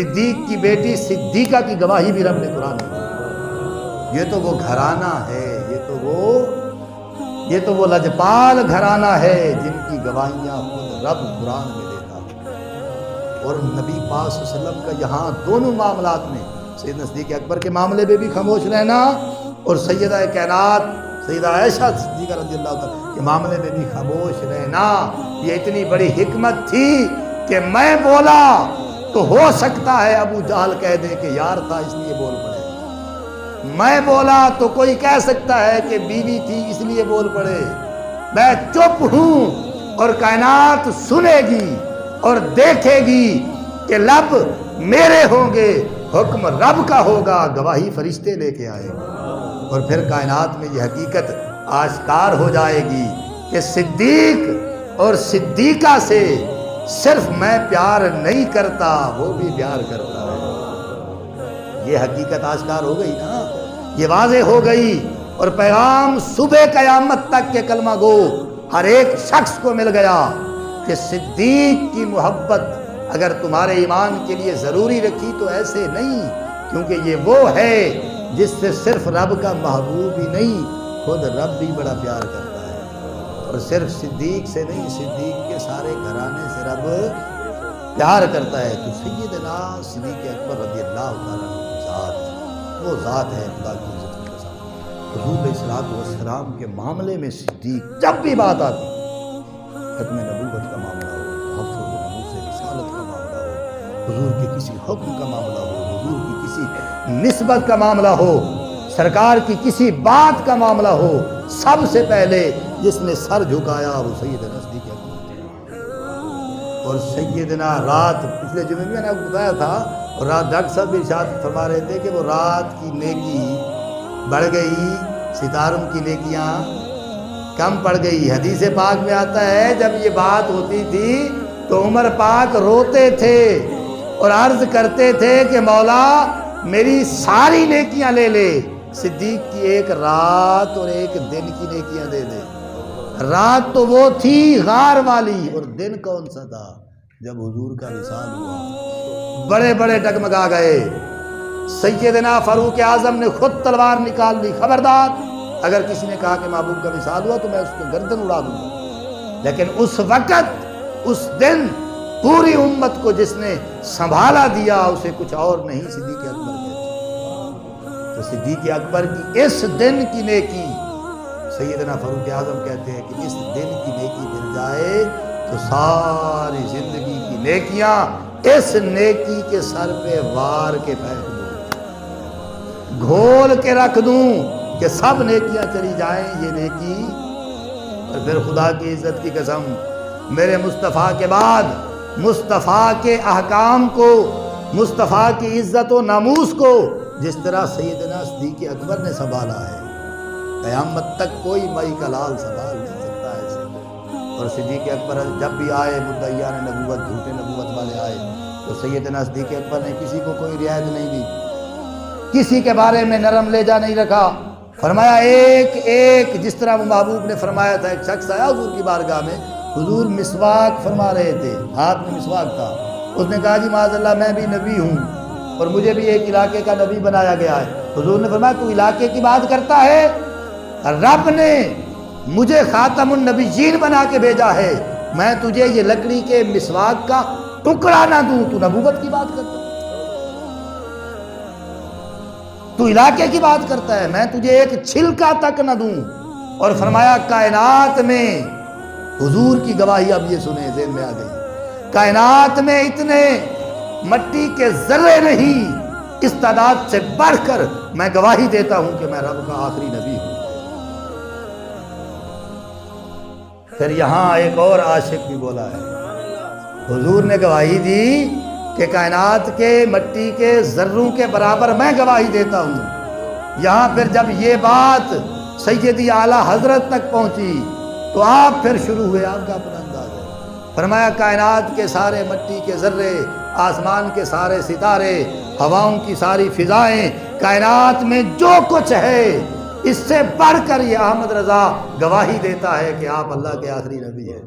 صدیق کی بیٹی صدیقہ کی گواہی بھی رب نے قرآن میں دی۔ یہ تو وہ گھرانہ ہے، یہ تو وہ لجپال گھرانہ ہے جن کی گواہیاں خود رب قرآن میں دیتا ہے۔ اور نبی پاک صلی اللہ علیہ وسلم کا یہاں دونوں معاملات میں سیدنا صدیق اکبر کے معاملے میں بھی خاموش رہنا اور سیدہ کائنات سیدہ عائشہ صدیقہ رضی اللہ عنہا کے معاملے میں بھی خاموش رہنا، یہ اتنی بڑی حکمت تھی کہ میں بولا تو ہو سکتا ہے ابو جہل کہہ دے کہ یار تھا اس لیے بول پڑے، میں بولا تو کوئی کہہ سکتا ہے کہ بیوی تھی اس لیے بول پڑے، میں چپ ہوں اور کائنات سنے گی اور دیکھے گی کہ لب میرے ہوں گے، حکم رب کا ہوگا، گواہی فرشتے لے کے آئے گا، اور پھر کائنات میں یہ حقیقت آشکار ہو جائے گی کہ صدیق اور صدیقہ سے صرف میں پیار نہیں کرتا، وہ بھی پیار کرتا ہے۔ یہ حقیقت آشکار ہو گئی نا، یہ واضح ہو گئی، اور پیغام صبح قیامت تک کے کلمہ گو ہر ایک شخص کو مل گیا کہ صدیق کی محبت اگر تمہارے ایمان کے لیے ضروری رکھی تو ایسے نہیں، کیونکہ یہ وہ ہے جس سے صرف رب کا محبوب ہی نہیں خود رب بھی بڑا پیار کرتا ہے، اور صرف صدیق سے نہیں، صدیق کے سارے گھرانے سے رب پیار کرتا ہے۔ تو سیدنا صدیق اکبر رضی اللہ تعالیٰ عنہ کی ذات، وہ ذات ہے خدا کی عزت کی قسم۔ حضور علیہ السلام کے معاملے میں صدیق جب بھی بات آتی، ختم نبوت کا معاملہ ہو، تحفظ نبوت سے رسالت کا معاملہ ہو، حضور کے کسی حکم کا معاملہ ہو، حضور کی کسی نسبت کا معاملہ ہو، سرکار کی کسی بات کا معاملہ ہو، سب سے پہلے جس نے سر جھکایا وہ سیدنا صدیق اکبر تھے۔ اور سیدنا رات پچھلے جمعے میں نے آپ کو بتایا تھا، اور رات ڈاکٹر صاحب بھی ارشاد فرما رہے تھے کہ وہ رات کی نیکی بڑھ گئی، ستاروں کی نیکیاں کم پڑ گئی۔ حدیث پاک میں آتا ہے جب یہ بات ہوتی تھی تو عمر پاک روتے تھے اور عرض کرتے تھے کہ مولا میری ساری نیکیاں لے لے، صدیق کی ایک رات اور ایک دن کی نیکیاں دے دے۔ رات تو وہ تھی غار والی، اور دن کون سا تھا جب حضور کا وصال ہوا، بڑے بڑے ڈگمگا گئے۔ سیدنا فاروق اعظم نے خود تلوار نکال لی، خبردار اگر کسی نے کہا کہ محبوب کا وصال ہوا تو میں اس کو گردن اڑا دوں گا۔ لیکن اس وقت اس دن پوری امت کو جس نے سنبھالا دیا اسے کچھ اور نہیں صدیق اکبر کہتے۔ تو صدیق اکبر کی اس دن کی نیکی، سیدنا فاروق اعظم کہتے ہیں کہ اس دن کی نیکی مل جائے تو ساری زندگی کی نیکیاں اس نیکی کے سر پہ وار کے پھینک دوں، گھول کے رکھ دوں کہ سب نیکیاں چلی جائیں یہ نیکی۔ اور پھر خدا کی عزت کی قسم میرے مصطفیٰ کے بعد مصطفیٰ کے احکام کو، مصطفیٰ کی عزت و ناموس کو جس طرح سیدنا صدیق اکبر نے سنبھالا ہے، قیامت تک کوئی مائی کا لال سنبھال نہیں سکتا ایسے۔ اور صدیق اکبر جب بھی آئے مدعیان نبوت، جھوٹے نبوت والے آئے تو سیدنا صدیق اکبر نے کسی کو کوئی رعایت نہیں دی، کسی کے بارے میں نرم لہجہ نہیں رکھا، فرمایا ایک ایک، جس طرح وہ محبوب نے فرمایا تھا۔ ایک شخص آیا حضور کی بارگاہ میں، حضور مسواک فرما رہے تھے، ہاتھ میں مسواک تھا، اس نے کہا جی معاذ اللہ میں بھی نبی ہوں اور مجھے بھی ایک علاقے کا نبی بنایا گیا ہے۔ حضور نے فرمایا تو علاقے کی بات کرتا ہے، رب نے مجھے خاتم النبیین بنا کے بھیجا ہے، میں تجھے یہ لکڑی کے مسواک کا ٹکڑا نہ دوں تو نبوت کی بات کرتا ہے، تو علاقے کی بات کرتا ہے، میں تجھے ایک چھلکا تک نہ دوں۔ اور فرمایا کائنات میں حضور کی گواہی، اب یہ سنیں ذہن میں آ گئی، کائنات میں اتنے مٹی کے ذرے نہیں، اس تعداد سے بڑھ کر میں گواہی دیتا ہوں کہ میں رب کا آخری نبی ہوں۔ پھر یہاں ایک اور عاشق بھی بولا ہے، حضور نے گواہی دی کہ کائنات کے مٹی کے ذروں کے برابر میں گواہی دیتا ہوں۔ یہاں پھر جب یہ بات سیدی اعلیٰ حضرت تک پہنچی تو آپ پھر شروع ہوئے، آپ کا اپنا انداز ہے، فرمایا کائنات کے سارے مٹی کے ذرے، آسمان کے سارے ستارے، ہواؤں کی ساری فضائیں، کائنات میں جو کچھ ہے اس سے بڑھ کر یہ احمد رضا گواہی دیتا ہے کہ آپ اللہ کے آخری نبی ہیں۔